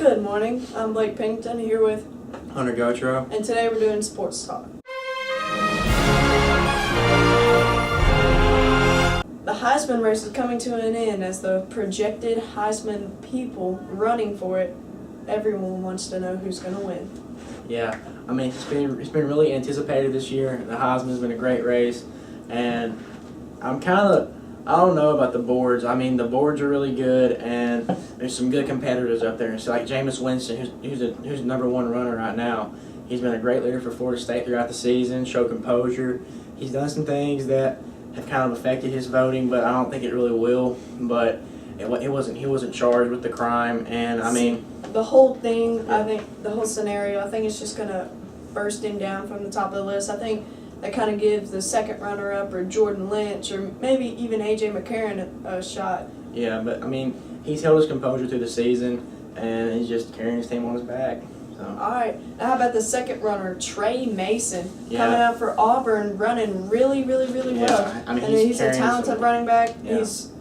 Good morning. I'm Blake Pennington here with Hunter Gotro. And today we're doing sports talk. The Heisman race is coming to an end as the projected Heisman people running for it. Everyone wants to know who's going to win. Yeah, I mean it's been really anticipated this year. The Heisman's been a great race, and I don't know about the boards. I mean, the boards are really good, and there's some good competitors up there. So like Jameis Winston, who's the number one runner right now. He's been a great leader for Florida State throughout the season. Show composure. He's done some things that have kind of affected his voting, but I don't think it really will. But he wasn't charged with the crime, and I mean the whole thing. I think the whole scenario. I think it's just gonna burst him down from the top of the list. I think that kind of gives the second runner-up or Jordan Lynch or maybe even A.J. McCarron a shot. Yeah, but I mean he's held his composure through the season, and he's just carrying his team on his back. So. All right. Now how about the second runner, Trey Mason, coming out for Auburn, running really well. I mean, and he's a talented running back. Yeah. He's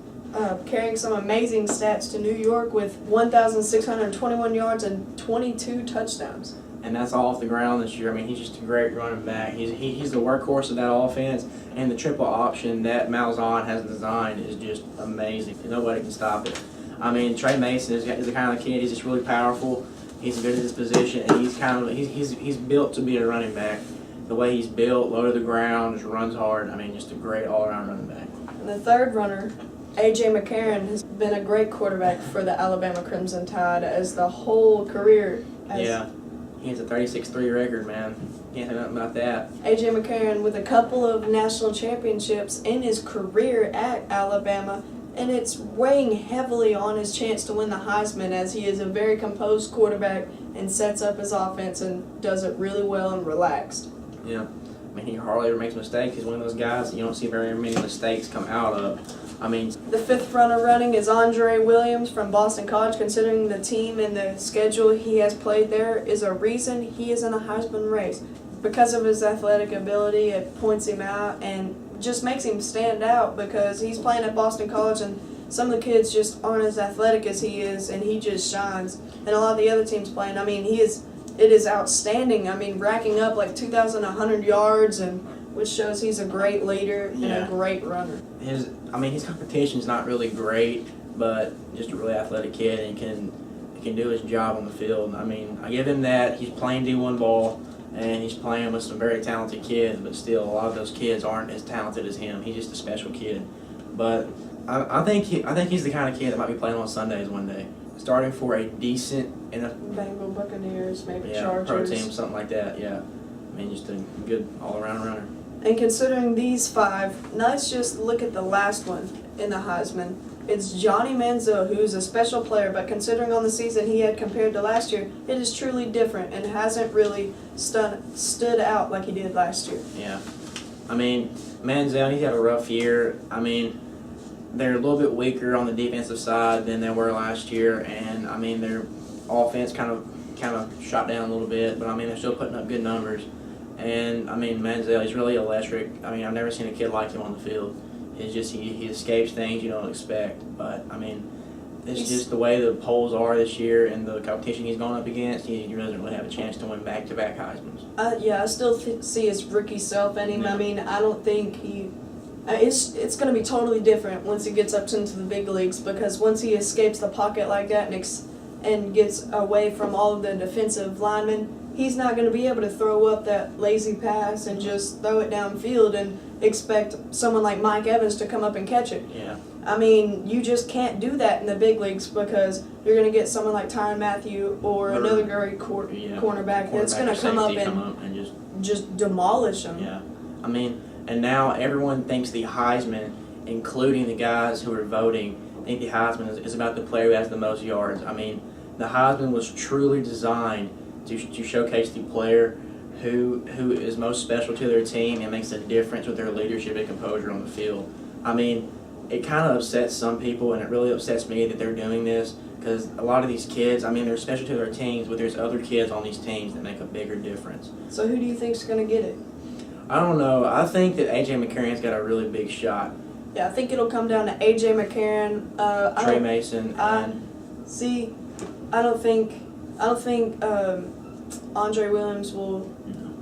carrying some amazing stats to New York with 1,621 yards and 22 touchdowns. And that's all off the ground this year. I mean, he's just a great running back. He's the workhorse of that offense, and the triple option that Malzahn has designed is just amazing. Nobody can stop it. I mean, Trey Mason is the kind of kid. He's just really powerful. He's good at his position, and he's built to be a running back. The way he's built, low to the ground, just runs hard. I mean, just a great all-around running back. And the third runner, A.J. McCarron, has been a great quarterback for the Alabama Crimson Tide as the whole career. Yeah. He has a 36-3 record, man. Can't say nothing about that. A.J. McCarron with a couple of national championships in his career at Alabama, and it's weighing heavily on his chance to win the Heisman as he is a very composed quarterback and sets up his offense and does it really well and relaxed. Yeah. I mean, he hardly ever makes mistakes. He's one of those guys that you don't see very many mistakes come out of. I mean, the fifth runner running is Andre Williams from Boston College. Considering the team and the schedule he has played there is a reason he is in a Heisman race. Because of his athletic ability, it points him out and just makes him stand out because he's playing at Boston College and some of the kids just aren't as athletic as he is, and he just shines. And a lot of the other teams playing, I mean, it is outstanding. I mean, racking up like 2,100 yards, and which shows he's a great leader and a great runner. His competition's not really great, but just a really athletic kid, and he can do his job on the field. I mean, I give him that. He's playing D1 ball, and he's playing with some very talented kids, but still, a lot of those kids aren't as talented as him. He's just a special kid. But I think he's the kind of kid that might be playing on Sundays one day, starting for a decent Bengal Buccaneers, maybe Chargers, pro team, something like that. Yeah, I mean, just a good all-around runner. And considering these five, now let's just look at the last one in the Heisman. It's Johnny Manziel, who's a special player, but considering on the season he had compared to last year, it is truly different and hasn't really stood out like he did last year. Yeah. I mean, Manziel, he's had a rough year. I mean, they're a little bit weaker on the defensive side than they were last year, and I mean, their offense kind of shot down a little bit, but I mean, they're still putting up good numbers. And I mean, Manziel, he's really electric. I mean, I've never seen a kid like him on the field. It's just he escapes things you don't expect. But I mean, it's just the way the polls are this year and the competition he's going up against. He really doesn't really have a chance to win back-to-back Heismans. I still see his rookie self in him. Yeah. I mean, I don't think he. It's going to be totally different once he gets up into the big leagues because once he escapes the pocket like that and gets away from all of the defensive linemen, he's not going to be able to throw up that lazy pass and just throw it downfield and expect someone like Mike Evans to come up and catch it. Yeah. I mean, you just can't do that in the big leagues because you're going to get someone like Tyrann Mathieu or another great cornerback that's going to come up and just demolish them. Yeah. I mean, and now everyone thinks the Heisman, including the guys who are voting, think the Heisman is about the player who has the most yards. I mean, the Heisman was truly designed to showcase the player who is most special to their team and makes a difference with their leadership and composure on the field. I mean, it kind of upsets some people, and it really upsets me that they're doing this because a lot of these kids, I mean, they're special to their teams, but there's other kids on these teams that make a bigger difference. So who do you think's going to get it? I don't know. I think that A.J. McCarron's got a really big shot. Yeah, I think it'll come down to A.J. McCarron. Trey Mason. I don't think I don't think Andre Williams will.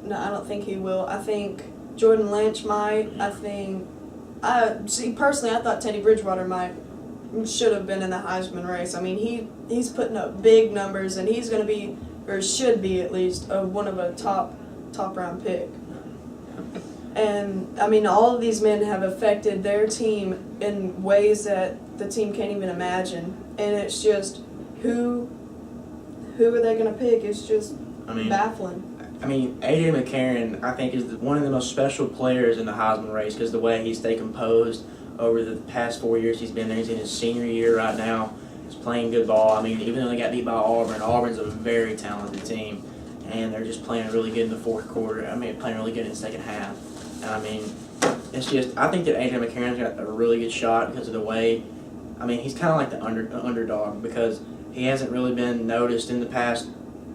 No, I don't think he will. I think Jordan Lynch might. I think. Personally, I thought Teddy Bridgewater should have been in the Heisman race. I mean, he's putting up big numbers, and he's going to be, or should be at least, one of a top round pick. And I mean, all of these men have affected their team in ways that the team can't even imagine. And it's just who are they going to pick? It's just baffling. I mean, AJ McCarron, I think, is one of the most special players in the Heisman race because the way he stayed composed over the past 4 years he's been there. He's in his senior year right now. He's playing good ball. I mean, even though they got beat by Auburn's a very talented team, and they're just playing really good in the fourth quarter. I mean, playing really good in the second half. And I mean, it's just, I think that AJ McCarron's got a really good shot because of the way, I mean, he's kind of like the underdog because he hasn't really been noticed in the past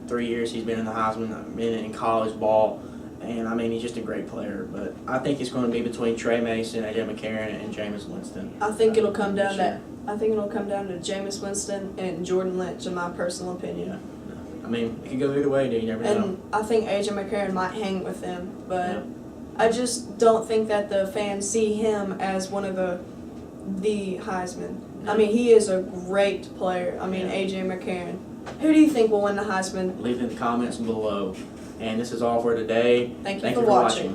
3 years he's been in the Heisman, in college ball, and I mean he's just a great player. But I think it's going to be between Trey Mason, AJ McCarron, and Jameis Winston. I think it'll come down to Jameis Winston and Jordan Lynch, in my personal opinion. Yeah. I mean, it could go either way, dude. You never know. And I think AJ McCarron might hang with him, but I just don't think that the fans see him as one of the Heisman. I mean, he is a great player. I mean, AJ McCarron. Who do you think will win the Heisman? Leave in the comments below. And this is all for today. Thank you for watching.